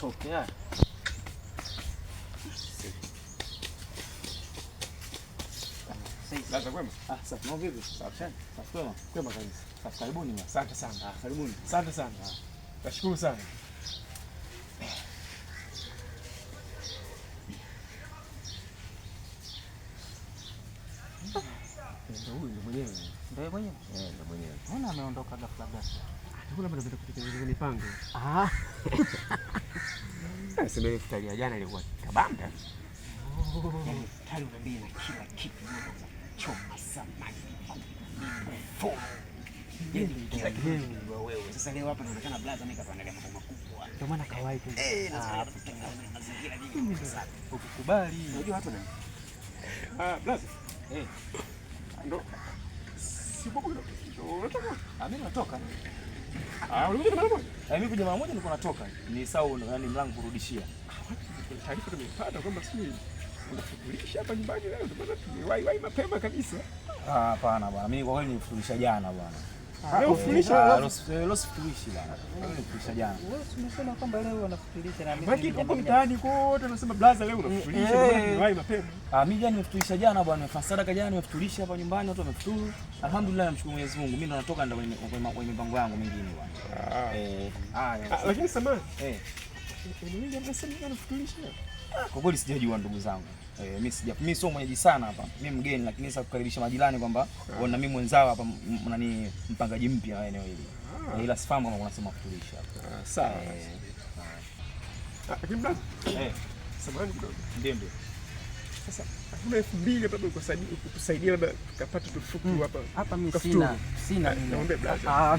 atoke haya. Sasa kwema? Safi. Mambo vipi? Safi. Safi kwema. Kwema kabisa. Safi, karibuni. Asante sana. Karibuni. Asante sana. Nashukuru sana. Ndio huyu mwenyewe. Ndio mwenyewe? Ndio mwenyewe. Mbona ameondoka ghafla ghafla? Hakuna bado vitu kutekeleza mipango. Sema ile futari ya jana ilikuwa kabanga. Yaani futari unambia na kila kitu choma samaki. Kila kitu wewe. Sasa leo hapa inaonekana blaza mimi kapangalia mambo makubwa. Ndio maana kawaida tu. Mazingira nyingi sana. Ukikubali. Unajua watu nani? Blaza. Ndo. Si bobo ndo. Unatoka? Mimi natoka. Ulikuja mara moja? Mimi kuja mara moja nilikuwa natoka. Ni sawa, yani mlango kurudishia. Taarifa tumepata kwamba sisi unafutulisha hapa nyumbani leo, ndio maana tumewahi mapema kabisa. Hapana bwana, mimi kwa kweli nilifutulisha jana bwana. Leo ufutulisha? Leo sifutulishi bwana. Leo nilifutulisha jana. Wewe umesema kwamba leo wanafutulisha na mimi. Baki huko mtaani kote unasema blaza leo unafutulisha, tumewahi mapema. Mimi jana nilifutulisha jana bwana, nimefanya sadaka jana, nimefutulisha hapa nyumbani, watu wamefuturu. Alhamdulillah, namshukuru Mwenyezi Mungu. Mimi ndo natoka ndio kwenye mipango yangu mingine bwana. Lakini samahani. Mimi nimesema nafutulisha. Kwa kweli sijajua ndugu zangu. Mimi sio mwenyeji sana hapa. Mimi mgeni, lakini sasa kukaribisha majirani kwamba na mimi mwenzao hapa nani mpangaji mpya wa eneo hili. Ila sifahamu kama unasema kufutulisha. Sawa. Lakini blaza. Samahani kidogo. Ndio. Sasa kuna 2000 labda ukusaidia labda tukapata tufuku hapa. Hapa mimi sina. Naomba blaza.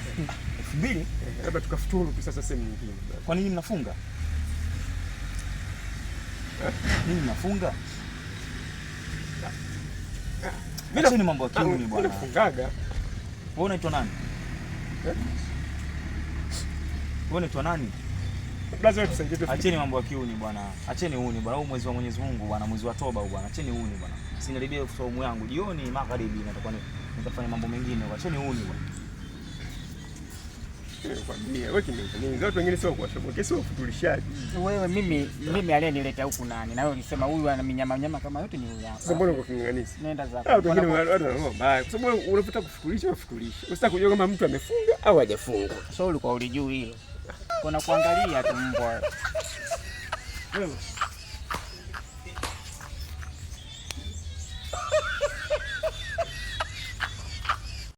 2000 labda tukafuturu sasa sehemu nyingine. Kwa nini mnafunga? Nini mnafunga? Mimi ni mambo ya kiuni bwana. Nafungaga. Wewe unaitwa nani? Wewe unaitwa nani? Blaza wewe tusaidie tu. Acheni mambo ya kiuni bwana. Acheni uni bwana. Huu mwezi wa Mwenyezi Mungu bwana, mwezi wa toba bwana. Acheni uni bwana. Sinaribia saumu yangu jioni magharibi natakuwa nitafanya mambo mengine. Acheni uni bwana. Wewe kimekuja. Watu wengine sio kuwashoboa, sio ufutulishaji. Wewe mimi aliyenileta huku nani? Na wewe ulisema huyu ana minyama kama yote ni huyu hapa. Sasa mbona unakinganisha? Nenda zako. Watu wengine wanaona mbaya. Kwa sababu unapotaka kufutulisha, ufutulisha. Usitaka kujua kama mtu amefunga au hajafunga. Sio ulikuwa ulijui hilo. Kuna kuangalia tu mbwa. Wewe